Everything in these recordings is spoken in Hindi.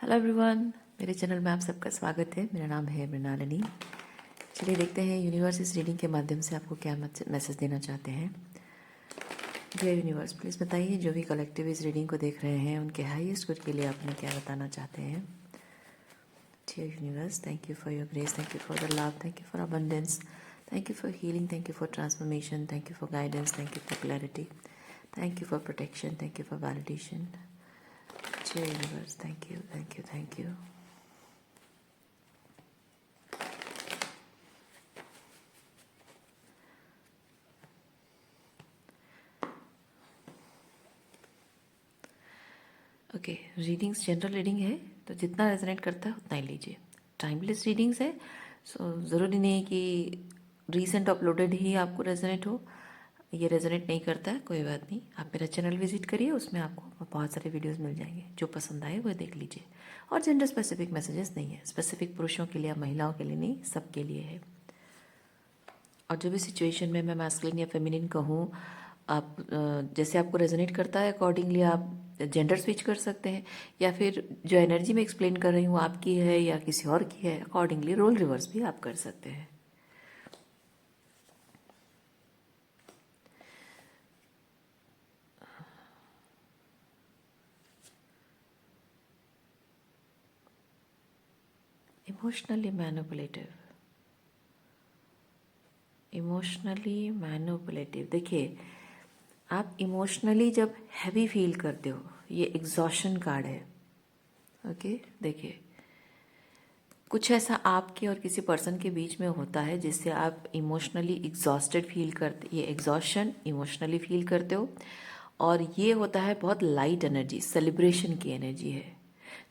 हेलो एवरीवन, मेरे चैनल में आप सबका स्वागत है। मेरा नाम है मृणालिनी। चलिए देखते हैं यूनिवर्स इस रीडिंग के माध्यम से आपको क्या मैसेज देना चाहते हैं। डियर यूनिवर्स, प्लीज़ बताइए जो भी कलेक्टिव इस रीडिंग को देख रहे हैं उनके हाईएस्ट गुड के लिए आपने क्या बताना चाहते हैं। Dear universe, thank you for your grace, thank you for the love, thank you for abundance, thank you for healing, thank you for transformation, thank you for guidance, thank you for clarity, thank you for protection, thank you for validation. Dear universe, thank you, thank you, thank you. Okay, readings general reading है तो जितना रेजोनेट करता है उतना ही लीजिए। टाइमलेस रीडिंग्स है, सो ज़रूरी नहीं है कि रीसेंट अपलोडेड ही आपको रेजोनेट हो। ये रेजोनेट नहीं करता है, कोई बात नहीं। आप मेरा चैनल विजिट करिए, उसमें आपको बहुत सारे वीडियोस मिल जाएंगे। जो पसंद आए वो देख लीजिए। और जेंडर स्पेसिफिक मैसेजेस नहीं है, स्पेसिफिक पुरुषों के लिए या महिलाओं के लिए नहीं, सबके लिए है। और जो भी सिचुएशन में मैं मैस्कुलिन या फेमिनिन कहूँ, आप जैसे आपको रेजोनेट करता है अकॉर्डिंगली आप जेंडर स्विच कर सकते हैं, या फिर जो एनर्जी में एक्सप्लेन कर रही हूँ आपकी है या किसी और की है, अकॉर्डिंगली रोल रिवर्स भी आप कर सकते हैं। Emotionally manipulative, emotionally manipulative. देखिए, आप इमोशनली जब हैवी फील करते हो, ये एग्जॉशन कार्ड है। ओके, देखिए कुछ ऐसा आपके और किसी पर्सन के बीच में होता है जिससे आप इमोशनली एग्जॉस्टेड फील करते, ये एग्जॉशन इमोशनली फील करते हो। और ये होता है बहुत लाइट एनर्जी, सेलिब्रेशन की एनर्जी है।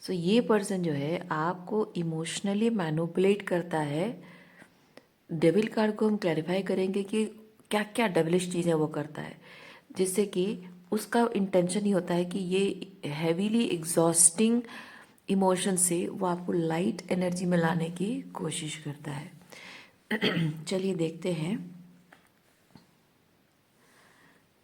सो ये पर्सन जो है आपको इमोशनली मैनिपुलेट करता है। डेविल कार्ड को हम क्लैरिफाई करेंगे कि क्या क्या डेविलिश चीज़ है वो करता है, जिससे कि उसका इंटेंशन ही होता है कि ये हैवीली एग्जॉस्टिंग इमोशन से वो आपको लाइट एनर्जी में लाने की कोशिश करता है। चलिए देखते हैं।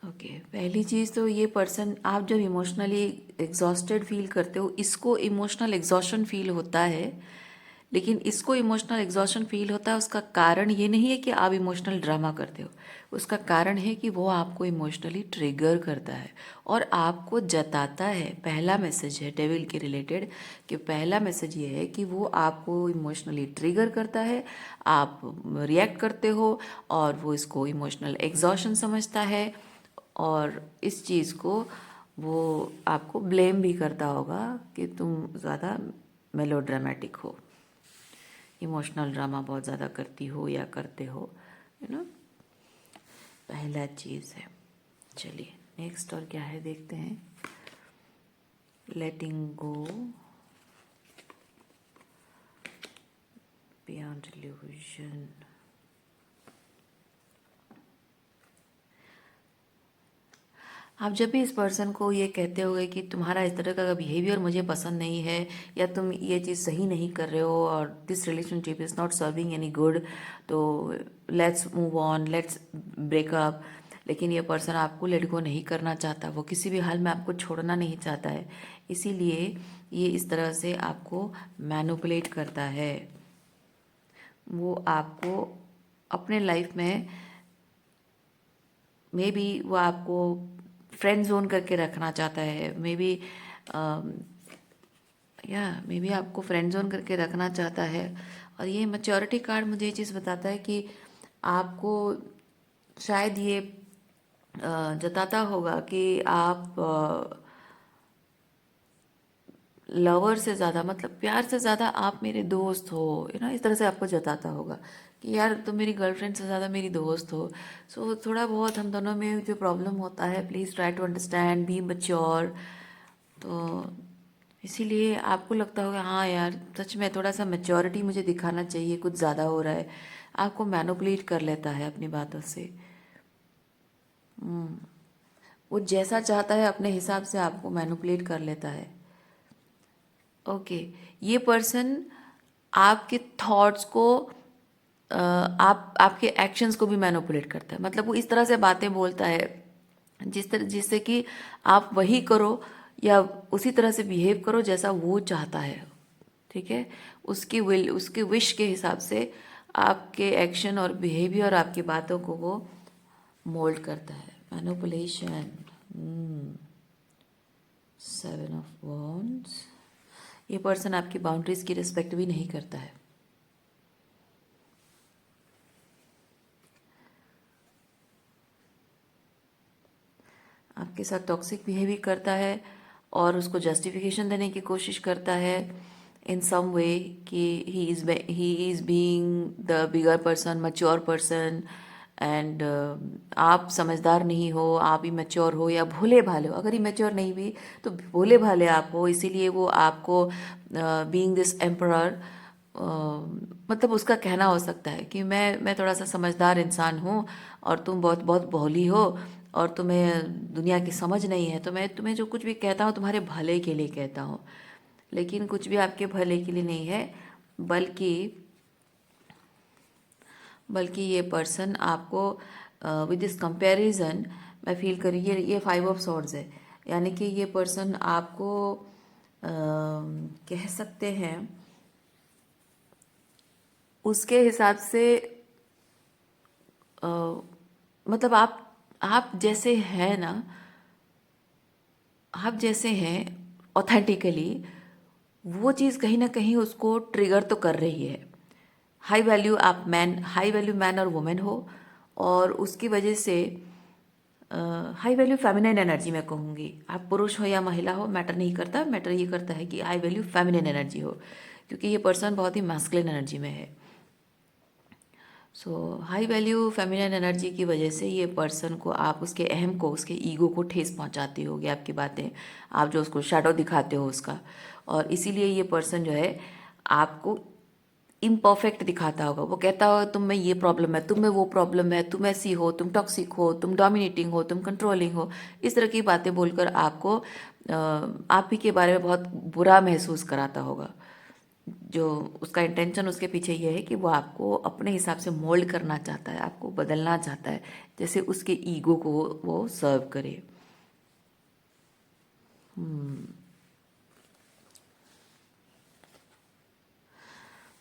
ओके, पहली चीज़ तो ये पर्सन, आप जब इमोशनली एग्जॉस्टेड फील करते हो, इसको इमोशनल एग्जॉशन फील होता है। लेकिन इसको इमोशनल एग्जॉशन फील होता है, उसका कारण ये नहीं है कि आप इमोशनल ड्रामा करते हो। उसका कारण है कि वो आपको इमोशनली ट्रिगर करता है और आपको जताता है। पहला मैसेज है डेविल के रिलेटेड, कि पहला मैसेज ये है कि वो आपको इमोशनली ट्रिगर करता है, आप रिएक्ट करते हो और वो इसको इमोशनल एग्जॉशन समझता है। और इस चीज़ को वो आपको ब्लेम भी करता होगा कि तुम ज़्यादा मेलोड्रामेटिक हो, इमोशनल ड्रामा बहुत ज़्यादा करती हो या करते हो, यू नो। पहला चीज़ है। चलिए नेक्स्ट और क्या है देखते हैं। लेटिंग गो, बियॉन्ड इल्यूजन। आप जब भी इस पर्सन को ये कहते होगे कि तुम्हारा इस तरह का बिहेवियर मुझे पसंद नहीं है, या तुम ये चीज़ सही नहीं कर रहे हो, और this relationship is not serving any good, तो let's move on, let's break up. लेकिन ये पर्सन आपको लेट गो नहीं करना चाहता, वो किसी भी हाल में आपको छोड़ना नहीं चाहता है। इसीलिए ये इस तरह से आपको मैनिपुलेट करता है। वो आपको अपने लाइफ में मे बी वो आपको फ्रेंड जोन करके रखना चाहता है, मे बी आपको फ्रेंड जोन करके रखना चाहता है। और ये मैच्योरिटी कार्ड मुझे ये चीज़ बताता है कि आपको शायद ये जताता होगा कि आप लवर से ज़्यादा, मतलब प्यार से ज़्यादा आप मेरे दोस्त हो, इस तरह से आपको जताता होगा कि यार तुम मेरी गर्लफ्रेंड से ज़्यादा मेरी दोस्त हो। सो थोड़ा बहुत हम दोनों में जो प्रॉब्लम होता है, please try to understand, be mature. तो इसीलिए आपको लगता होगा हाँ यार सच में थोड़ा सा मैच्योरिटी मुझे दिखाना चाहिए, कुछ ज़्यादा हो रहा है। आपको मैनिपुलेट कर लेता है अपनी बातों से। वो जैसा चाहता है अपने हिसाब से आपको मैनिपुलेट कर लेता है। ओके, ये पर्सन आपके थॉट्स को आपके एक्शंस को भी मैनिपुलेट करता है। मतलब वो इस तरह से बातें बोलता है जिससे कि आप वही करो या उसी तरह से बिहेव करो जैसा वो चाहता है, ठीक है। उसकी विल, उसके विश के हिसाब से आपके एक्शन और बिहेवियर, आपकी बातों को वो मोल्ड करता है। मैनिपुलेशन, 7 ऑफ वॉन्ड्स, ये पर्सन आपकी बाउंड्रीज की रिस्पेक्ट भी नहीं करता है। आपके साथ टॉक्सिक बिहेवियर करता है और उसको जस्टिफिकेशन देने की कोशिश करता है इन सम वे कि he is being the bigger person, mature person, and आप समझदार नहीं हो, आप ही मैच्योर हो या भोले भाले हो। अगर ही मैच्योर नहीं भी तो भोले भाले आप हो, इसीलिए वो आपको बीइंग दिस एम्परर, मतलब उसका कहना हो सकता है कि मैं थोड़ा सा समझदार इंसान हूँ और तुम बहुत बहुत भोली हो और तुम्हें दुनिया की समझ नहीं है, तो मैं तुम्हें जो कुछ भी कहता हूँ तुम्हारे भले के लिए कहता हूँ, लेकिन कुछ भी आपके भले के लिए नहीं है, बल्कि बल्कि ये पर्सन आपको विद दिस कंपैरिजन, मैं फील करी ये 5 ऑफ सॉर्ड्स है, यानी कि ये पर्सन आपको कह सकते हैं उसके हिसाब से, अ, मतलब आप जैसे हैं ना, आप जैसे हैं ऑथेंटिकली, वो चीज़ कहीं ना कहीं उसको ट्रिगर तो कर रही है। हाई वैल्यू, आप मैन, हाई वैल्यू मैन और वुमेन हो, और उसकी वजह से हाई वैल्यू फेमिनिन एनर्जी मैं कहूँगी, आप पुरुष हो या महिला हो मैटर नहीं करता, मैटर ये करता है कि हाई वैल्यू फेमिनिन एनर्जी हो, क्योंकि ये पर्सन बहुत ही मैस्कुलिन एनर्जी में है। सो हाई वैल्यू फेमिनिन एनर्जी की वजह से ये पर्सन को, आप उसके अहम को, उसके ईगो को ठेस पहुंचाती होगी आपकी बातें, आप जो उसको शैडो दिखाते हो उसका, और इसीलिए ये पर्सन जो है आपको इम्परफेक्ट दिखाता होगा। वो कहता होगा तुम में ये प्रॉब्लम है, तुम में वो प्रॉब्लम है, तुम ऐसी हो, तुम टॉक्सिक हो, तुम डोमिनेटिंग हो, तुम कंट्रोलिंग हो, इस तरह की बातें बोलकर आपको आप ही के बारे में बहुत बुरा महसूस कराता होगा। जो उसका इंटेंशन उसके पीछे ये है कि वो आपको अपने हिसाब से मोल्ड करना चाहता है, आपको बदलना चाहता है, जैसे उसके ईगो को वो सर्व करे।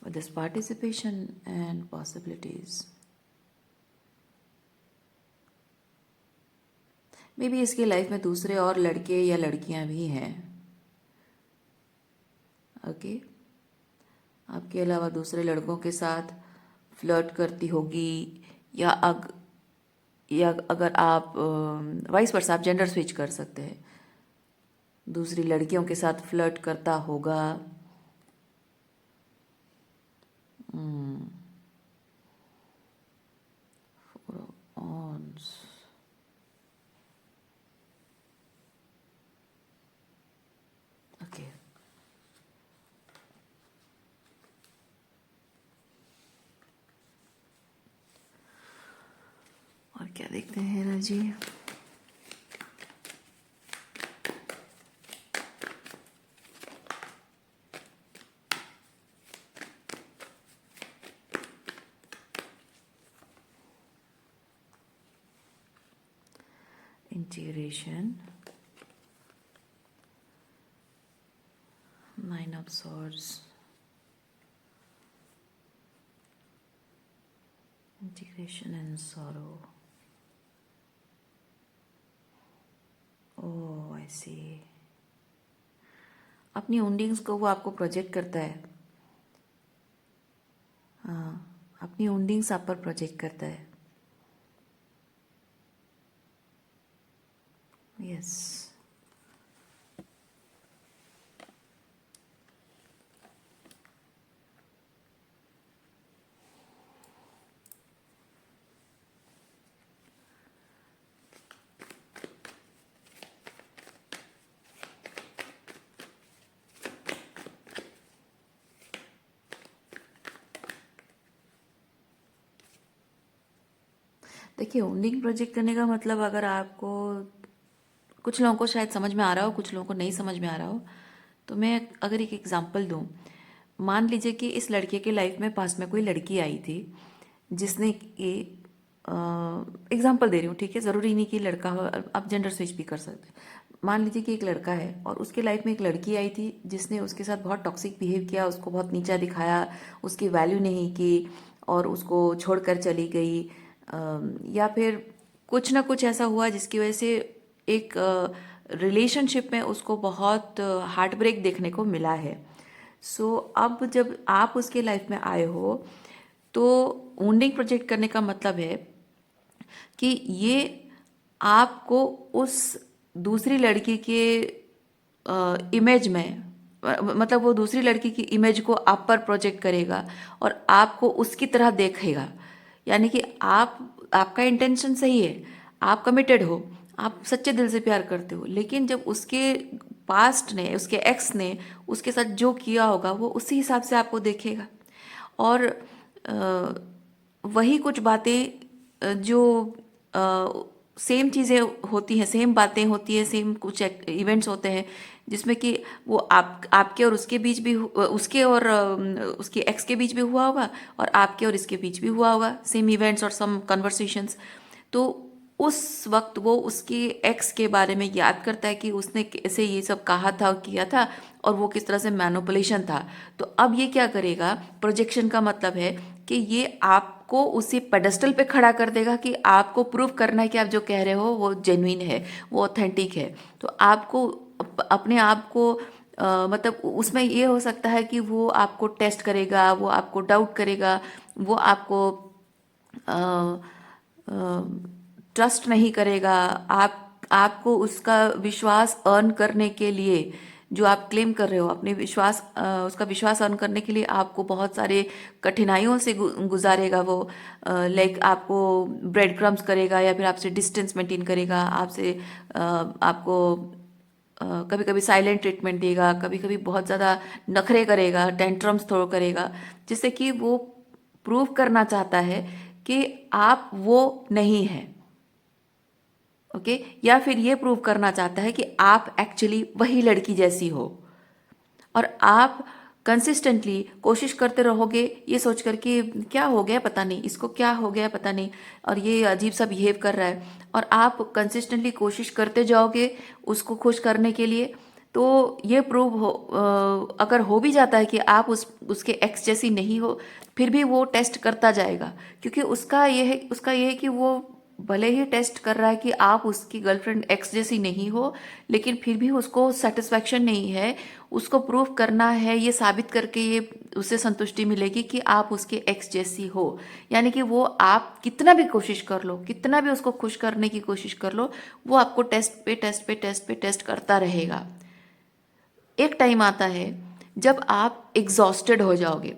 With this participation and possibilities, may be इसकी लाइफ में दूसरे और लड़के या लड़कियां भी हैं, ओके। आपके अलावा दूसरे लड़कों के साथ फ्लर्ट करती होगी, या या अगर आप वाइस वर्सा, आप जेंडर स्विच कर सकते हैं, दूसरी लड़कियों के साथ फ्लर्ट करता होगा। ऑन्स, ओके। और क्या देखते हैं energy? Integration, 9 of Swords, integration and sorrow. Oh, I see. अपनी ओंडिंग्स को वो आपको प्रोजेक्ट करता है, हाँ, अपनी ओंडिंग्स आप पर प्रोजेक्ट करता है, यस। देखिए, ओंडिंग प्रोजेक्ट करने का मतलब, अगर आपको, कुछ लोगों को शायद समझ में आ रहा हो, कुछ लोगों को नहीं समझ में आ रहा हो, तो मैं अगर एक एग्जांपल दूं, मान लीजिए कि इस लड़के के लाइफ में पास में कोई लड़की आई थी जिसने कि, एग्जांपल दे रही हूँ, ठीक है, ज़रूरी नहीं कि लड़का हो, आप जेंडर स्विच भी कर सकते हैं। मान लीजिए कि एक लड़का है और उसके लाइफ में एक लड़की आई थी जिसने उसके साथ बहुत टॉक्सिक बिहेव किया, उसको बहुत नीचा दिखाया, उसकी वैल्यू नहीं की और उसको छोड़कर चली गई, या फिर कुछ ना कुछ ऐसा हुआ जिसकी वजह से एक रिलेशनशिप में उसको बहुत हार्ट ब्रेक देखने को मिला है। सो अब जब आप उसके लाइफ में आए हो तो वुंडिंग प्रोजेक्ट करने का मतलब है कि ये आपको उस दूसरी लड़की के इमेज में, मतलब वो दूसरी लड़की की इमेज को आप पर प्रोजेक्ट करेगा और आपको उसकी तरह देखेगा। यानी कि आपका इंटेंशन सही है, आप कमिटेड हो, आप सच्चे दिल से प्यार करते हो, लेकिन जब उसके पास्ट ने, उसके एक्स ने उसके साथ जो किया होगा वो उसी हिसाब से आपको देखेगा। और वही कुछ बातें जो सेम चीज़ें होती हैं, सेम बातें होती हैं, सेम कुछ इवेंट्स होते हैं जिसमें कि वो आपके और उसके बीच भी उसके और उसके एक्स के बीच भी हुआ होगा और आपके और इसके बीच भी हुआ होगा सेम इवेंट्स और सम कन्वर्सेशंस। तो उस वक्त वो उसके एक्स के बारे में याद करता है कि उसने कैसे ये सब कहा था और किया था और वो किस तरह से मैनिपुलेशन था। तो अब ये क्या करेगा, प्रोजेक्शन का मतलब है कि ये आपको उसी पेडेस्टल पे खड़ा कर देगा कि आपको प्रूव करना है कि आप जो कह रहे हो वो जेन्युइन है, वो ऑथेंटिक है। तो आपको अपने आप को मतलब उसमें ये हो सकता है कि वो आपको टेस्ट करेगा, वो आपको डाउट करेगा, वो आपको ट्रस्ट नहीं करेगा। आपको उसका विश्वास अर्न करने के लिए जो आप क्लेम कर रहे हो, अपने विश्वास उसका विश्वास अर्न करने के लिए आपको बहुत सारे कठिनाइयों से गुजारेगा वो। लाइक आपको ब्रेड क्रम्स करेगा या फिर आपसे डिस्टेंस मेंटेन करेगा, आपसे आपको कभी कभी साइलेंट ट्रीटमेंट देगा, कभी कभी बहुत ज़्यादा नखरे करेगा, टेंट्रम्स थ्रो करेगा, जिससे कि वो प्रूव करना चाहता है कि आप वो नहीं हैं। ओके, या फिर ये प्रूव करना चाहता है कि आप एक्चुअली वही लड़की जैसी हो और आप कंसिस्टेंटली कोशिश करते रहोगे ये सोच कर कि क्या हो गया पता नहीं, इसको क्या हो गया पता नहीं और ये अजीब सा बिहेव कर रहा है, और आप कंसिस्टेंटली कोशिश करते जाओगे उसको खुश करने के लिए। तो ये प्रूव हो अगर हो भी जाता है कि आप उसके एक्स जैसी नहीं हो, फिर भी वो टेस्ट करता जाएगा, क्योंकि उसका ये है कि वो भले ही टेस्ट कर रहा है कि आप उसकी गर्लफ्रेंड एक्स जैसी नहीं हो, लेकिन फिर भी उसको सेटिस्फैक्शन नहीं है, उसको प्रूफ करना है, ये साबित करके ये उससे संतुष्टि मिलेगी कि आप उसके एक्स जैसी हो। यानी कि वो आप कितना भी कोशिश कर लो, कितना भी उसको खुश करने की कोशिश कर लो, वो आपको टेस्ट पे टेस्ट पे टेस्ट पे टेस्ट करता रहेगा। एक टाइम आता है जब आप एग्जॉस्टेड हो जाओगे,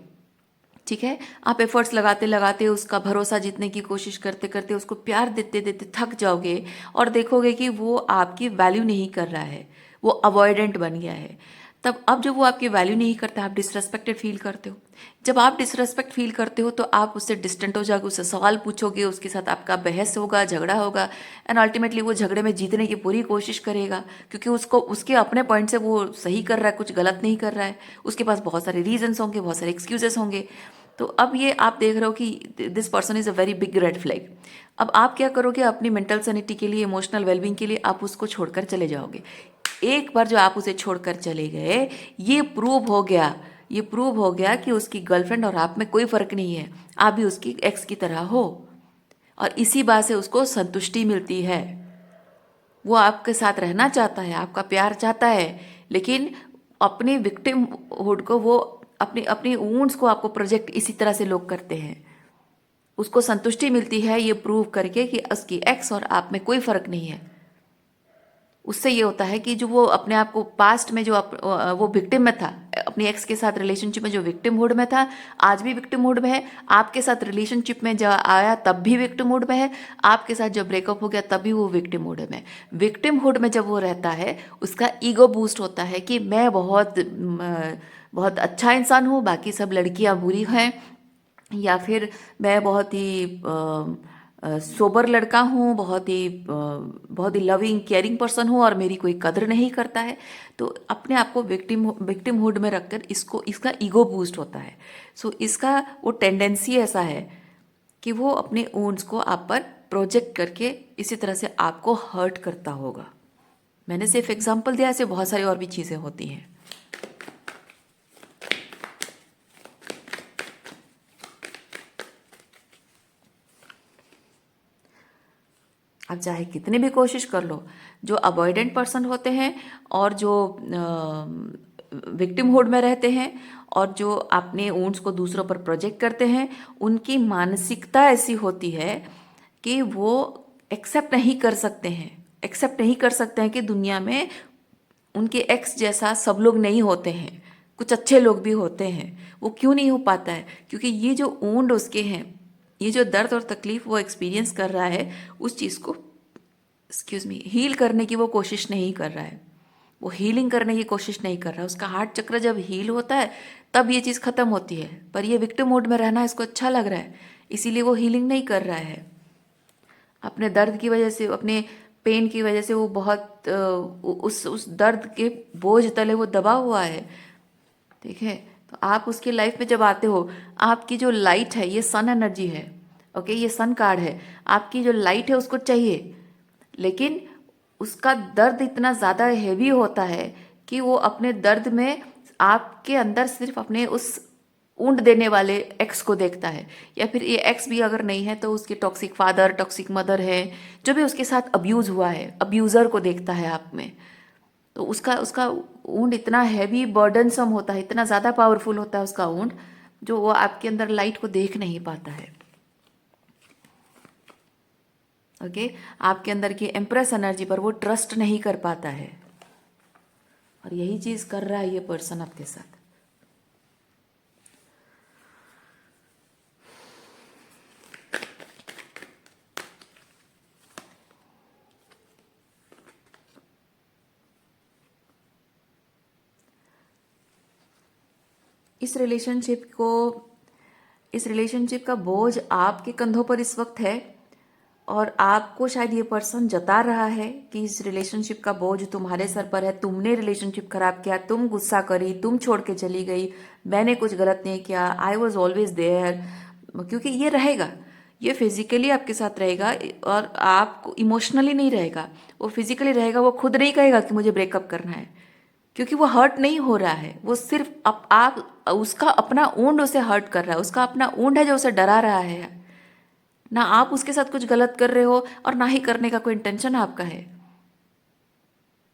ठीक है, आप एफर्ट्स लगाते लगाते उसका भरोसा जीतने की कोशिश करते करते उसको प्यार देते देते थक जाओगे और देखोगे कि वो आपकी वैल्यू नहीं कर रहा है, वो अवॉइडेंट बन गया है। तब अब जब वो आपकी वैल्यू नहीं करता, आप डिसरेस्पेक्टेड फील करते हो। जब आप डिसरेस्पेक्ट फील करते हो तो आप उससे डिस्टेंट हो जाओगे, उससे सवाल पूछोगे, उसके साथ आपका बहस होगा, झगड़ा होगा, एंड अल्टीमेटली वो झगड़े में जीतने की पूरी कोशिश करेगा, क्योंकि उसको उसके अपने पॉइंट से वो सही कर रहा है, कुछ गलत नहीं कर रहा है, उसके पास बहुत सारे रीजंस होंगे, बहुत सारे एक्सक्यूजेस होंगे। तो अब ये आप देख रहे हो कि this person is a very big red flag. अब आप क्या करोगे, अपनी मेंटल सैनिटी के लिए, इमोशनल वेलबींग के लिए आप उसको छोड़कर चले जाओगे। एक बार जो आप उसे छोड़कर चले गए, ये प्रूव हो गया कि उसकी गर्लफ्रेंड और आप में कोई फर्क नहीं है, आप भी उसकी एक्स की तरह हो, और इसी बात से उसको संतुष्टि मिलती है। वो आपके साथ रहना चाहता है, आपका प्यार चाहता है, लेकिन अपनी विक्टिमहुड को वो अपनी अपनी वुंड्स को आपको प्रोजेक्ट इसी तरह से लोग करते हैं। उसको संतुष्टि मिलती है ये प्रूव करके कि उसकी एक्स और आप में कोई फर्क नहीं है। उससे ये होता है कि जो वो अपने आप को पास्ट में वो विक्टिम में था, अपनी एक्स के साथ रिलेशनशिप में जो विक्टिमहुड में था, आज भी विक्टिमहुड में है, आपके साथ रिलेशनशिप में जब आया तब भी विक्टिमहुड में है, आपके साथ जब ब्रेकअप हो गया तब भी वो विक्टिमहुड में। विक्टिमहुड में जब वो रहता है, उसका ईगो बूस्ट होता है कि मैं बहुत अच्छा इंसान हूँ, बाकी सब लड़कियाँ बुरी हैं, या फिर मैं बहुत ही सोबर लड़का हूँ, बहुत ही लविंग केयरिंग पर्सन हूँ और मेरी कोई कदर नहीं करता है। तो अपने आप को विक्टिमहुड में रखकर इसका ईगो बूस्ट होता है। सो इसका वो टेंडेंसी ऐसा है कि वो अपने ओन्स को आप पर प्रोजेक्ट करके इसी तरह से आपको हर्ट करता होगा। मैंने सिर्फ एग्जाम्पल दिया, ऐसे बहुत सारी और भी चीज़ें होती हैं। आप चाहे कितनी भी कोशिश कर लो, जो अवॉइडेंट पर्सन होते हैं और जो विक्टिमहुड में रहते हैं और जो अपने वुंड्स को दूसरों पर प्रोजेक्ट करते हैं, उनकी मानसिकता ऐसी होती है कि वो एक्सेप्ट नहीं कर सकते हैं कि दुनिया में उनके एक्स जैसा सब लोग नहीं होते हैं, कुछ अच्छे लोग भी होते हैं। वो क्यों नहीं हो पाता है? क्योंकि ये जो वुंड उसके हैं, ये जो दर्द और तकलीफ वो एक्सपीरियंस कर रहा है, उस चीज़ को हील करने की वो कोशिश नहीं कर रहा है। वो हीलिंग करने की कोशिश नहीं कर रहा है। उसका हार्ट चक्र जब हील होता है तब ये चीज़ खत्म होती है, पर ये विक्टिम मोड में रहना इसको अच्छा लग रहा है, इसीलिए वो हीलिंग नहीं कर रहा है। अपने दर्द की वजह से, अपने पेन की वजह से वो बहुत उस दर्द के बोझ तले वो दबा हुआ है। ठीक है, तो आप उसकी लाइफ में जब आते हो, आपकी जो लाइट है, ये सन एनर्जी है, ओके, ये सन कार्ड है, आपकी जो लाइट है उसको चाहिए, लेकिन उसका दर्द इतना ज़्यादा हैवी होता है कि वो अपने दर्द में आपके अंदर सिर्फ अपने उस ऊंट देने वाले एक्स को देखता है, या फिर ये एक्स भी अगर नहीं है तो उसके टॉक्सिक फादर, टॉक्सिक मदर है, जो भी उसके साथ अब्यूज़ हुआ है, अब्यूज़र को देखता है आप में। तो उसका उसका ऊंट इतना हैवी बर्डनसम होता है, इतना ज़्यादा पावरफुल होता है उसका ऊंट, जो वो आपके अंदर लाइट को देख नहीं पाता है। ओके, आपके अंदर की एम्प्रेस एनर्जी पर वो ट्रस्ट नहीं कर पाता है, और यही चीज़ कर रहा है ये पर्सन आपके साथ। इस रिलेशनशिप का बोझ आपके कंधों पर इस वक्त है, और आपको शायद ये पर्सन जता रहा है कि इस रिलेशनशिप का बोझ तुम्हारे सर पर है, तुमने रिलेशनशिप खराब किया, तुम गुस्सा करी, तुम छोड़ के चली गई, मैंने कुछ गलत नहीं किया, आई वॉज ऑलवेज देयर। क्योंकि ये रहेगा, ये फिजिकली आपके साथ रहेगा, और आपको इमोशनली नहीं रहेगा, वो फिजिकली रहेगा। वो खुद नहीं कहेगा कि मुझे ब्रेकअप करना है, क्योंकि वो हर्ट नहीं हो रहा है, वो सिर्फ आप उसका अपना ऊंड उसे हर्ट कर रहा है, उसका अपना ऊंड है जो उसे डरा रहा है। ना आप उसके साथ कुछ गलत कर रहे हो और ना ही करने का कोई इंटेंशन आपका है।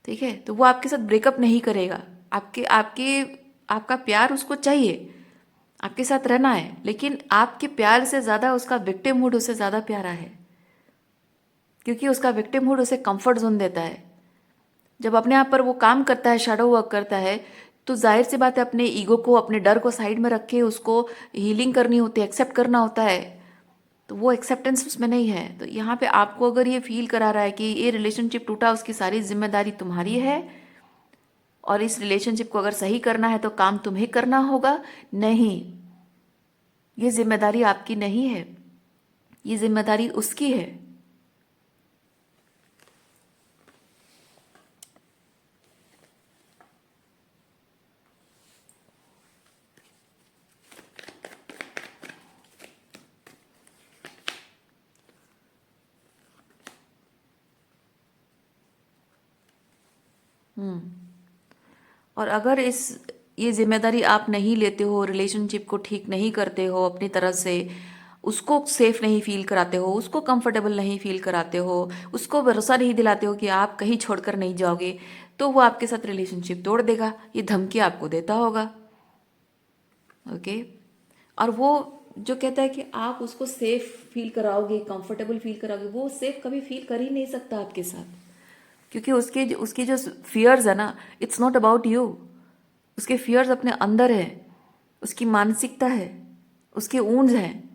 ठीक है, तो वो आपके साथ ब्रेकअप नहीं करेगा। आपके आपके आपका प्यार उसको चाहिए, आपके साथ रहना है, लेकिन आपके प्यार से ज़्यादा उसका विक्टिमहुड उसे ज़्यादा प्यारा है, क्योंकि उसका विक्टिमहुड उसे कंफर्ट जोन देता है। जब अपने आप पर वो काम करता है, शैडो वर्क करता है, तो जाहिर सी बात है अपने ईगो को, अपने डर को साइड में रख के उसको हीलिंग करनी होती है, एक्सेप्ट करना होता है। तो वो एक्सेप्टेंस उसमें नहीं है। तो यहाँ पे आपको अगर ये फील करा रहा है कि ये रिलेशनशिप टूटा, उसकी सारी जिम्मेदारी तुम्हारी है, और इस रिलेशनशिप को अगर सही करना है तो काम तुम्हें करना होगा, नहीं, ये जिम्मेदारी आपकी नहीं है, ये जिम्मेदारी उसकी है। और अगर ये जिम्मेदारी आप नहीं लेते हो, रिलेशनशिप को ठीक नहीं करते हो अपनी तरफ से, उसको सेफ नहीं फील कराते हो, उसको कंफर्टेबल नहीं फील कराते हो, उसको भरोसा नहीं दिलाते हो कि आप कहीं छोड़कर नहीं जाओगे, तो वो आपके साथ रिलेशनशिप तोड़ देगा। ये धमकी आपको देता होगा। ओके, और वो जो कहता है कि आप उसको सेफ फील कराओगे, कंफर्टेबल फील कराओगे, वो सेफ कभी फील कर ही नहीं सकता आपके साथ, क्योंकि उसके जो फियर्स है ना, इट्स नॉट अबाउट यू। उसके फियर्स अपने अंदर है, उसकी मानसिकता है, उसके ऊंड्स हैं।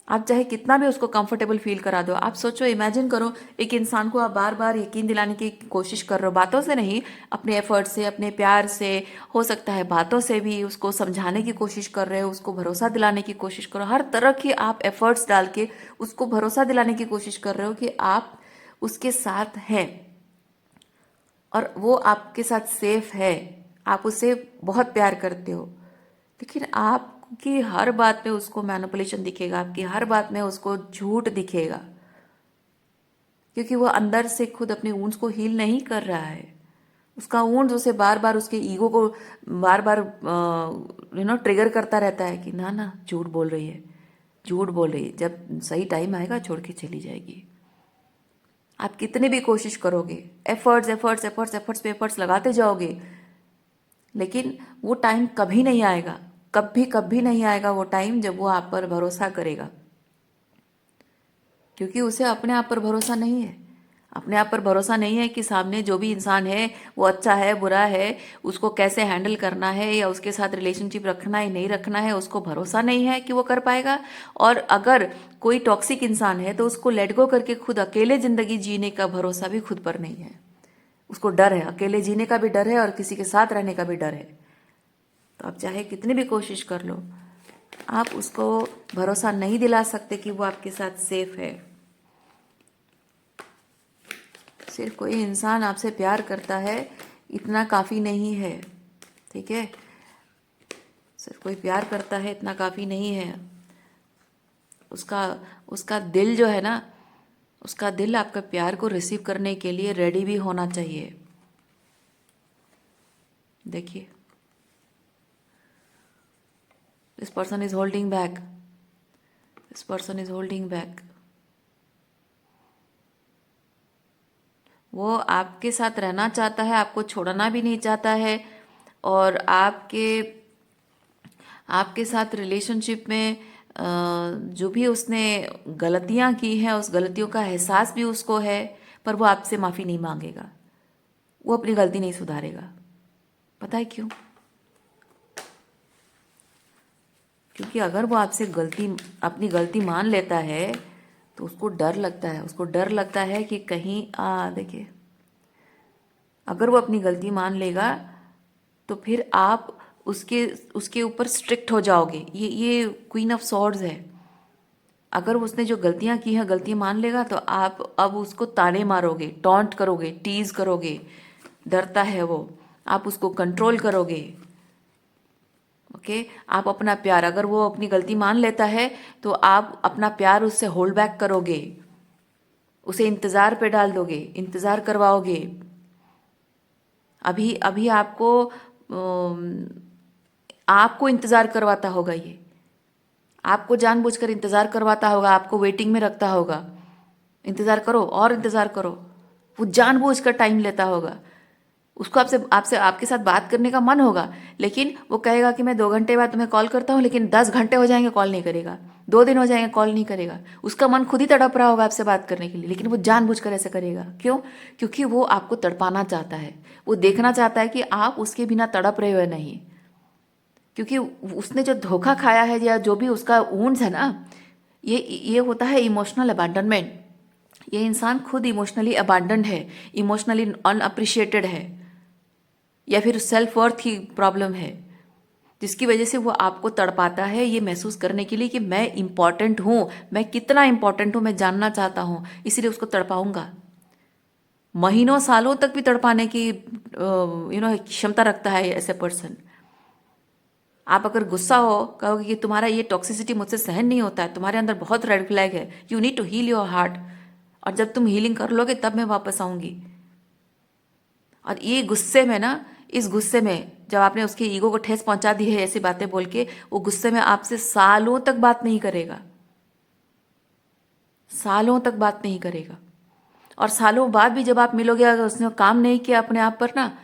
आप चाहे कितना भी उसको कंफर्टेबल फील करा दो, आप सोचो, इमेजिन करो, एक इंसान को आप बार बार यकीन दिलाने की कोशिश कर रहे हो, बातों से नहीं, अपने एफर्ट से, अपने प्यार से, हो सकता है बातों से भी उसको समझाने की कोशिश कर रहे हो, उसको भरोसा दिलाने की कोशिश करो, हर तरह की आप एफर्ट्स डाल के उसको भरोसा दिलाने की कोशिश कर रहे हो कि आप उसके साथ हैं और वो आपके साथ सेफ है, आप उसे बहुत प्यार करते हो। लेकिन आपकी हर बात में उसको मैनिपुलेशन दिखेगा, आपकी हर बात में उसको झूठ दिखेगा। क्योंकि वो अंदर से खुद अपने वुंड्स को हील नहीं कर रहा है। उसका वुंड्स उसे बार बार उसके ईगो को बार बार ट्रिगर करता रहता है कि ना ना झूठ बोल रही है, झूठ बोल रही है। जब सही टाइम आएगा छोड़ के चली जाएगी। आप कितने भी कोशिश करोगे, एफर्ट्स एफर्ट्स एफर्ट्स एफर्ट्स पे एफर्ट्स लगाते जाओगे, लेकिन वो टाइम कभी नहीं आएगा, कभी कभी नहीं आएगा वो टाइम जब वो आप पर भरोसा करेगा। क्योंकि उसे अपने आप पर भरोसा नहीं है। अपने आप पर भरोसा नहीं है कि सामने जो भी इंसान है वो अच्छा है बुरा है, उसको कैसे हैंडल करना है या उसके साथ रिलेशनशिप रखना है नहीं रखना है, उसको भरोसा नहीं है कि वो कर पाएगा। और अगर कोई टॉक्सिक इंसान है तो उसको लेट गो करके खुद अकेले ज़िंदगी जीने का भरोसा भी खुद पर नहीं है। उसको डर है, अकेले जीने का भी डर है और किसी के साथ रहने का भी डर है। तो आप चाहे कितनी भी कोशिश कर लो, आप उसको भरोसा नहीं दिला सकते कि वो आपके साथ सेफ है। सिर्फ कोई इंसान आपसे प्यार करता है इतना काफ़ी नहीं है, ठीक है। सिर्फ कोई प्यार करता है इतना काफ़ी नहीं है। उसका उसका दिल जो है ना, उसका दिल आपका प्यार को रिसीव करने के लिए रेडी भी होना चाहिए। देखिए, this person is holding back, this person is holding back. वो आपके साथ रहना चाहता है, आपको छोड़ना भी नहीं चाहता है, और आपके साथ रिलेशनशिप में जो भी उसने गलतियां की हैं उस गलतियों का एहसास भी उसको है, पर वो आपसे माफ़ी नहीं मांगेगा, वो अपनी गलती नहीं सुधारेगा। पता है क्यों? क्योंकि अगर वो आपसे अपनी गलती मान लेता है तो उसको डर लगता है, उसको डर लगता है कि कहीं देखिए, अगर वो अपनी गलती मान लेगा तो फिर आप उसके ऊपर स्ट्रिक्ट हो जाओगे। ये क्वीन ऑफ सॉर्ड्स है। अगर उसने जो गलतियां की हैं गलती मान लेगा तो आप अब उसको ताने मारोगे, टॉन्ट करोगे, टीज करोगे। डरता है वो, आप उसको कंट्रोल करोगे। ओके, आप अपना प्यार, अगर वो अपनी गलती मान लेता है तो आप अपना प्यार उससे होल्ड बैक करोगे, उसे इंतज़ार पे डाल दोगे, इंतज़ार करवाओगे। अभी अभी आपको इंतज़ार करवाता होगा, ये आपको जानबूझकर इंतज़ार करवाता होगा, आपको वेटिंग में रखता होगा। इंतज़ार करो और इंतज़ार करो, वो जानबूझकर टाइम लेता होगा। उसको आपसे आपसे आपके साथ बात करने का मन होगा, लेकिन वो कहेगा कि मैं 2 घंटे बाद तुम्हें कॉल करता हूँ, लेकिन 10 घंटे हो जाएंगे कॉल नहीं करेगा, 2 दिन हो जाएंगे कॉल नहीं करेगा। उसका मन खुद ही तड़प रहा होगा आपसे बात करने के लिए, लेकिन वो जानबूझकर ऐसे करेगा। क्यों? क्योंकि वो आपको तड़पाना चाहता है, वो देखना चाहता है कि आप उसके बिना तड़प रहे हो नहीं। क्योंकि उसने जो धोखा खाया है या जो भी उसका वुंड्स है ना, ये होता है इमोशनल अबैंडनमेंट। ये इंसान खुद इमोशनली अबैंडन्ड है, इमोशनली अनअप्रिशिएटेड है, या फिर सेल्फ वर्थ की प्रॉब्लम है, जिसकी वजह से वो आपको तड़पाता है ये महसूस करने के लिए कि मैं इंपॉर्टेंट हूँ, मैं कितना इंपॉर्टेंट हूँ मैं जानना चाहता हूँ, इसीलिए उसको तड़पाऊंगा। महीनों सालों तक भी तड़पाने की क्षमता रखता है ऐसे पर्सन। आप अगर गुस्सा हो, कहोगे कि तुम्हारा ये टॉक्सिसिटी मुझसे सहन नहीं होता है, तुम्हारे अंदर बहुत रेड फ्लैग है, you need to heal your heart, और जब तुम हीलिंग कर लोगे तब मैं वापस आऊंगी। और ये गुस्से में ना, इस गुस्से में जब आपने उसके ईगो को ठेस पहुंचा दी है ऐसी बातें बोल के, वो गुस्से में आपसे सालों तक बात नहीं करेगा, सालों तक बात नहीं करेगा। और सालों बाद भी जब आप मिलोगे, अगर उसने काम नहीं किया अपने आप पर ना,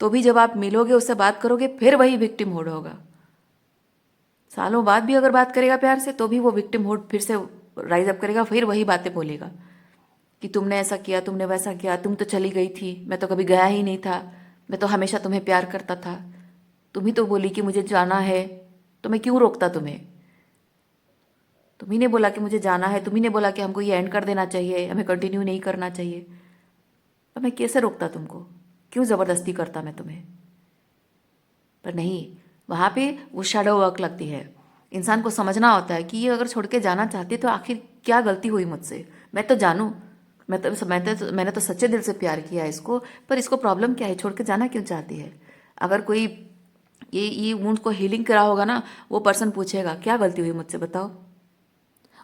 तो भी जब आप मिलोगे उससे बात करोगे फिर वही विक्टिम मोड होगा। सालों बाद भी अगर बात करेगा प्यार से तो भी वो विक्टिम मोड फिर से राइज अप करेगा, फिर वही बातें बोलेगा कि तुमने ऐसा किया, तुमने वैसा किया, तुम तो चली गई थी, मैं तो कभी गया ही नहीं था, मैं तो हमेशा तुम्हें प्यार करता था, तुम ही तो बोली कि मुझे जाना है, तो मैं क्यों रोकता तुम्हें? तुम ही ने बोला कि मुझे जाना है, तुम ही ने बोला कि हमको ये एंड कर देना चाहिए, हमें कंटिन्यू नहीं करना चाहिए, तो मैं कैसे रोकता तुमको? क्यों ज़बरदस्ती करता मैं तुम्हें? पर नहीं, वहाँ पे वो शैडो वर्क लगती है। इंसान को समझना होता है कि ये अगर छोड़ के जाना चाहती है तो आखिर क्या गलती हुई मुझसे, मैं तो जानूँ, मैंने तो सच्चे दिल से प्यार किया इसको, पर इसको प्रॉब्लम क्या है, छोड़ के जाना क्यों चाहती है? अगर कोई ये वुंड को हीलिंग करा होगा ना, वो पर्सन पूछेगा क्या गलती हुई मुझसे बताओ।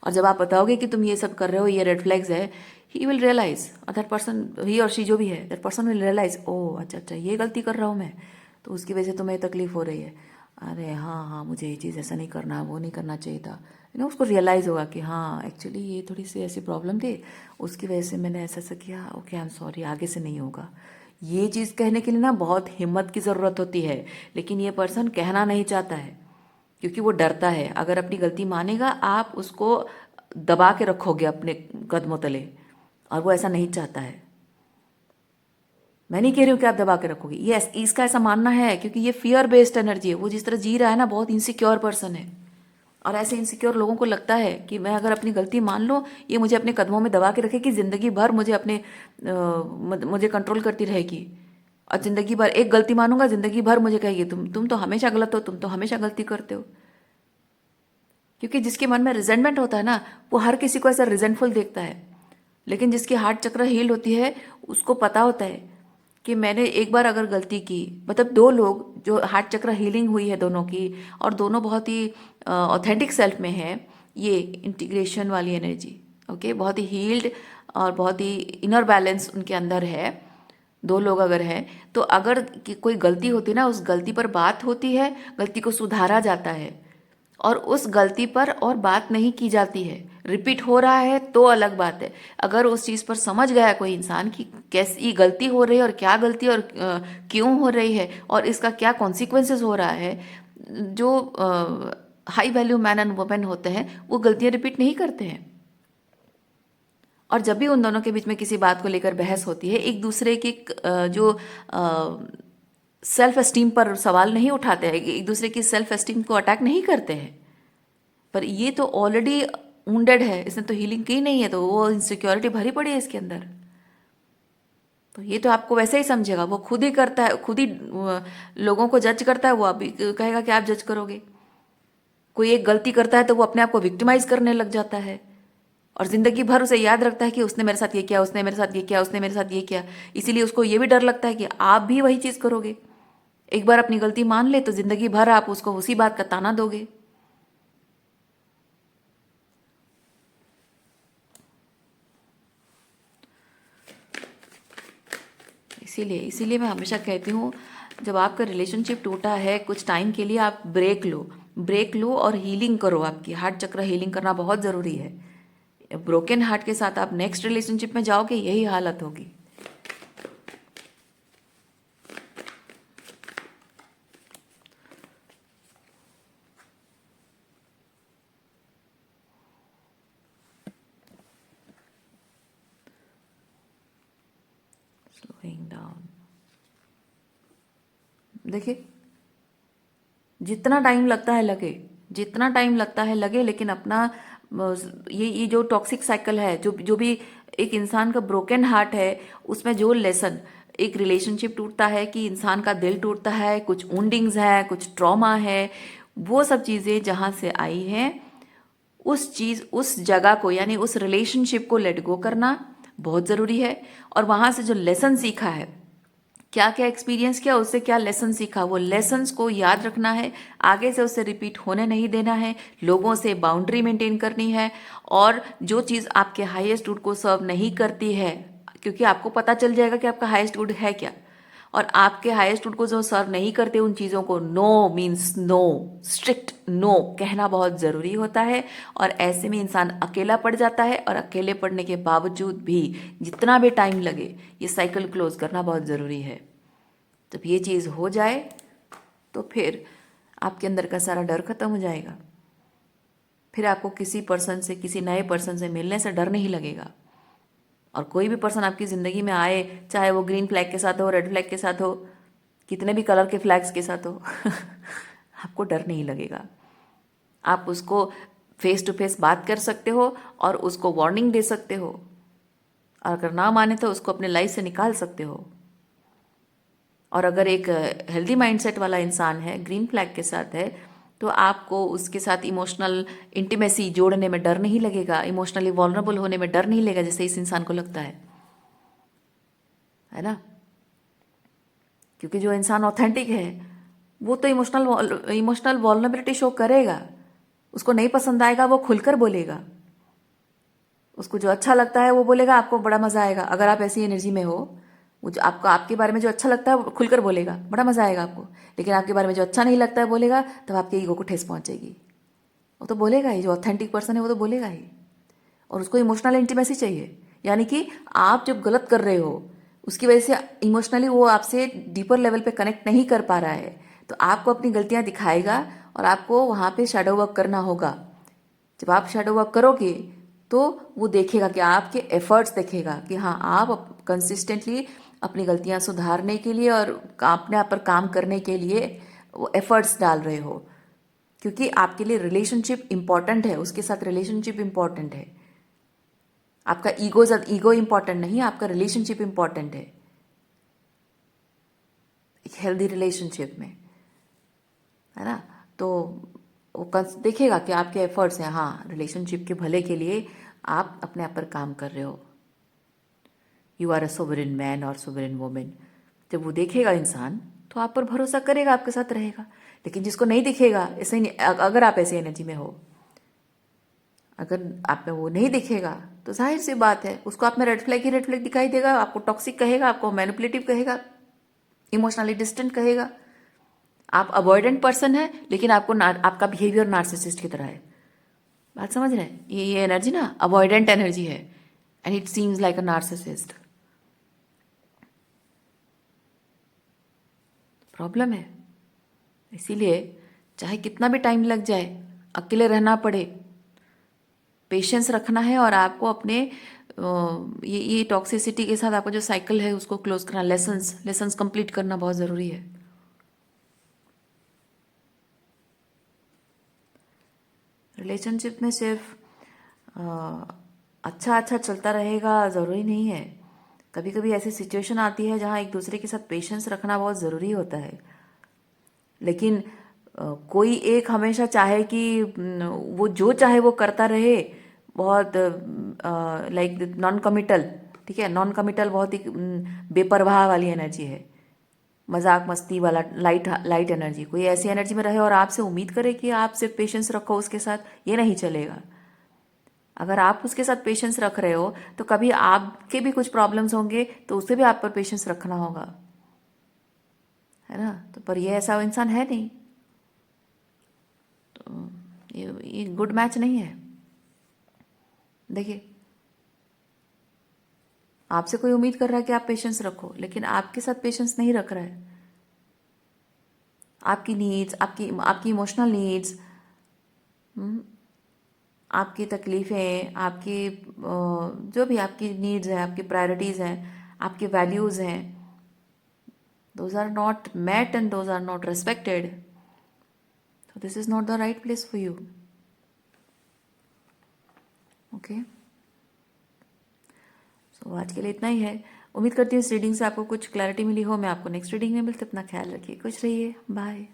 और जब आप बताओगे कि तुम ये सब कर रहे हो, ये रेड फ्लैग्स है, he will realise, that person, he और शी जो भी है, that person will realise, oh अच्छा अच्छा ये गलती कर रहा हूँ मैं, तो उसकी वजह से तुम्हें तकलीफ हो रही है। अरे हाँ हाँ, मुझे ये चीज़ ऐसा नहीं करना, वो नहीं करना चाहिए था। उसको रियलाइज़ होगा कि हाँ एक्चुअली ये थोड़ी सी ऐसी प्रॉब्लम थी, उसकी वजह से मैंने ऐसा ऐसा किया, ओके आई एम सॉरी, आगे से नहीं होगा। ये चीज़ कहने के लिए ना बहुत हिम्मत की ज़रूरत होती है, लेकिन ये पर्सन कहना नहीं चाहता है क्योंकि वो डरता है। अगर अपनी गलती मानेगा, आप उसको दबा के रखोगे अपने कदमों तले, और वो ऐसा नहीं चाहता है। मैं नहीं कह रही हूँ कि आप दबा के रखोगे, ये इसका ऐसा मानना है क्योंकि ये फियर बेस्ड एनर्जी है। वो जिस तरह जी रहा है ना, बहुत इनसिक्योर पर्सन है, और ऐसे इनसिक्योर लोगों को लगता है कि मैं अगर अपनी गलती मान लूँ, ये मुझे अपने कदमों में दबा के रखेगी, ज़िंदगी भर मुझे मुझे कंट्रोल करती रहेगी, और ज़िंदगी भर एक गलती मानूंगा, ज़िंदगी भर मुझे कहेगी तुम तो हमेशा गलत हो, तुम तो हमेशा गलती करते हो। क्योंकि जिसके मन में रिजेंटमेंट होता है ना, वो हर किसी को ऐसा रिजेंटफुल देखता है। लेकिन जिसकी हार्ट चक्र हील होती है, उसको पता होता है कि मैंने एक बार अगर गलती की, मतलब दो लोग जो हार्ट चक्र हीलिंग हुई है दोनों की, और दोनों बहुत ही ऑथेंटिक सेल्फ में है, ये इंटीग्रेशन वाली एनर्जी, ओके, बहुत ही हील्ड और बहुत ही इनर बैलेंस उनके अंदर है। दो लोग अगर हैं, तो अगर कोई गलती होती है ना, उस गलती पर बात होती है, गलती को सुधारा जाता है, और उस गलती पर और बात नहीं की जाती है। रिपीट हो रहा है तो अलग बात है। अगर उस चीज़ पर समझ गया कोई इंसान कि कैसी गलती हो रही है और क्या गलती और क्यों हो रही है और इसका क्या कॉन्सिक्वेंसेस हो रहा है, जो high value man and women होते हैं वो गलतियां रिपीट नहीं करते हैं। और जब भी उन दोनों के बीच में किसी बात को लेकर बहस होती है, एक दूसरे की जो सेल्फ एस्टीम पर सवाल नहीं उठाते हैं, एक दूसरे की सेल्फ एस्टीम को अटैक नहीं करते हैं। पर ये तो ऑलरेडी वुंडेड है, इसने तो हीलिंग की नहीं है, तो वो इनसिक्योरिटी भरी पड़ी है इसके अंदर। तो ये तो आपको वैसे ही समझेगा, वो खुद ही करता है, खुद ही लोगों को जज करता है, वो अभी कहेगा कि आप जज करोगे। कोई एक गलती करता है तो वो अपने आप को विक्टिमाइज करने लग जाता है, और जिंदगी भर उसे याद रखता है कि उसने मेरे साथ ये किया, उसने मेरे साथ ये किया, उसने मेरे साथ ये किया। इसीलिए उसको ये भी डर लगता है कि आप भी वही चीज़ करोगे। एक बार अपनी गलती मान ले तो जिंदगी भर आप उसको उसी बात का ताना दोगे। इसीलिए इसीलिए मैं हमेशा कहती हूँ, जब आपका रिलेशनशिप टूटा है, कुछ टाइम के लिए आप ब्रेक लो और हीलिंग करो। आपकी हार्ट चक्र हीलिंग करना बहुत ज़रूरी है। ब्रोकन हार्ट के साथ आप नेक्स्ट रिलेशनशिप में जाओगे, यही हालत होगी। स्लोइंग डाउन, देखिए जितना टाइम लगता है लगे, जितना टाइम लगता है लगे, लेकिन अपना ये जो टॉक्सिक साइकिल है, जो भी एक इंसान का ब्रोकन हार्ट है, उसमें जो लेसन, एक रिलेशनशिप टूटता है कि इंसान का दिल टूटता है, कुछ वुंडिंग्स है, कुछ ट्रॉमा है, वो सब चीज़ें जहाँ से आई हैं, उस जगह को, यानी उस रिलेशनशिप को लेट गो करना बहुत ज़रूरी है। और वहाँ से जो लेसन सीखा है, क्या क्या एक्सपीरियंस किया, उससे क्या लेसन सीखा, वो लेसन्स को याद रखना है, आगे से उससे रिपीट होने नहीं देना है, लोगों से बाउंड्री मेंटेन करनी है। और जो चीज़ आपके हाईएस्ट गुड को सर्व नहीं करती है, क्योंकि आपको पता चल जाएगा कि आपका हाईएस्ट गुड है क्या, और आपके हाईएस्ट गुड को जो सर्व नहीं करते, उन चीज़ों को no means no, strict no कहना बहुत ज़रूरी होता है। और ऐसे में इंसान अकेला पड़ जाता है, और अकेले पड़ने के बावजूद भी जितना भी टाइम लगे, ये साइकिल क्लोज करना बहुत ज़रूरी है। जब ये चीज़ हो जाए तो फिर आपके अंदर का सारा डर खत्म हो जाएगा। फिर आपको किसी पर्सन से, किसी नए पर्सन से मिलने से डर नहीं लगेगा। और कोई भी पर्सन आपकी ज़िंदगी में आए, चाहे वो ग्रीन फ्लैग के साथ हो, रेड फ्लैग के साथ हो, कितने भी कलर के फ्लैग्स के साथ हो आपको डर नहीं लगेगा। आप उसको फेस टू फेस बात कर सकते हो और उसको वार्निंग दे सकते हो, और अगर ना माने तो उसको अपने लाइफ से निकाल सकते हो। और अगर एक हेल्दी माइंडसेट वाला इंसान है, ग्रीन फ्लैग के साथ है, तो आपको उसके साथ इमोशनल इंटीमेसी जोड़ने में डर नहीं लगेगा, इमोशनली वॉल्नरेबल होने में डर नहीं लगेगा, जैसे इस इंसान को लगता है ना। क्योंकि जो इंसान ऑथेंटिक है, वो तो इमोशनल वॉल्नरेबिलिटी शो करेगा। उसको नहीं पसंद आएगा, वो खुलकर बोलेगा। उसको जो अच्छा लगता है वो बोलेगा, आपको बड़ा मजा आएगा। अगर आप ऐसी एनर्जी में हो, वो जो आपको आपके बारे में जो अच्छा लगता है वो खुलकर बोलेगा, बड़ा मजा आएगा आपको। लेकिन आपके बारे में जो अच्छा नहीं लगता है बोलेगा, तब आपके ईगो को ठेस पहुंच जाएगी। वो तो बोलेगा ही, जो ऑथेंटिक पर्सन है वो तो बोलेगा ही। और उसको इमोशनल इंटीमेसी चाहिए, यानी कि आप जब गलत कर रहे हो उसकी वजह से इमोशनली वो आपसे डीपर लेवल पे कनेक्ट नहीं कर पा रहा है, तो आपको अपनी गलतियां दिखाएगा और आपको वहां पे शैडो वर्क करना होगा। जब आप शैडो वर्क करोगे तो वो देखेगा कि आपके एफर्ट्स देखेगा कि हाँ, आप कंसिस्टेंटली अपनी गलतियां सुधारने के लिए और अपने आप पर काम करने के लिए वो एफर्ट्स डाल रहे हो। क्योंकि आपके लिए रिलेशनशिप इंपॉर्टेंट है, उसके साथ रिलेशनशिप इंपॉर्टेंट है। आपका ईगो इंपॉर्टेंट नहीं, आपका रिलेशनशिप इंपॉर्टेंट है। एक हेल्दी रिलेशनशिप में, है ना। तो वो देखेगा कि आपके एफर्ट्स हैं, हाँ, रिलेशनशिप के भले के लिए आप अपने आप पर काम कर रहे हो। You are a sovereign man और सोवरेन वुमेन। जब वो देखेगा इंसान तो आप पर भरोसा करेगा, आपके साथ रहेगा। लेकिन जिसको नहीं दिखेगा, ऐसे ही अगर आप ऐसी एनर्जी में हो, अगर आप में वो नहीं दिखेगा, तो जाहिर सी बात है उसको आप में रेड फ्लैग ही रेड फ्लैग दिखाई देगा। आपको टॉक्सिक कहेगा, आपको मैनिपुलेटिव कहेगा, इमोशनली डिस्टेंट कहेगा। आप अवॉइडेंट पर्सन है, लेकिन आपका बिहेवियर नार्सिसिस्ट की तरह है। बात समझ रहे हैं? ये एनर्जी ना अवॉइडेंट एनर्जी है, and it seems like a narcissist. Problem है। इसीलिए चाहे कितना भी टाइम लग जाए, अकेले रहना पड़े, पेशेंस रखना है। और आपको अपने ये टॉक्सिसिटी के साथ आपका जो साइकिल है उसको क्लोज करना, लेसन्स कंप्लीट करना बहुत ज़रूरी है। रिलेशनशिप में सिर्फ अच्छा अच्छा चलता रहेगा ज़रूरी नहीं है। कभी कभी ऐसी सिचुएशन आती है जहाँ एक दूसरे के साथ पेशेंस रखना बहुत ज़रूरी होता है। लेकिन कोई एक हमेशा चाहे कि वो जो चाहे वो करता रहे, बहुत लाइक नॉन कमिटल। ठीक है, नॉन कमिटल बहुत ही बेपरवाह वाली एनर्जी है, मजाक मस्ती वाला लाइट लाइट एनर्जी। कोई ऐसी एनर्जी में रहे और आपसे उम्मीद करे कि आप सिर्फ पेशेंस रखो उसके साथ, ये नहीं चलेगा। अगर आप उसके साथ पेशेंस रख रहे हो तो कभी आपके भी कुछ प्रॉब्लम्स होंगे, तो उसे भी आप पर पेशेंस रखना होगा, है ना। तो पर ये ऐसा इंसान है नहीं, तो ये गुड मैच नहीं है। देखिए, आपसे कोई उम्मीद कर रहा है कि आप पेशेंस रखो, लेकिन आपके साथ पेशेंस नहीं रख रहा है। आपकी नीड्स, आपकी आपकी इमोशनल नीड्स, आपकी तकलीफ़ें, आपकी जो भी आपकी नीड्स हैं, आपकी प्रायोरिटीज़ हैं, आपके वैल्यूज़ हैं, those are not met and those are not respected. So this is not the right place for you. Okay. So आज के लिए इतना ही है। उम्मीद करती हूँ इस रीडिंग से आपको कुछ क्लैरिटी मिली हो। मैं आपको नेक्स्ट रीडिंग में मिलते, अपना ख्याल रखिए, खुश रहिए, बाय।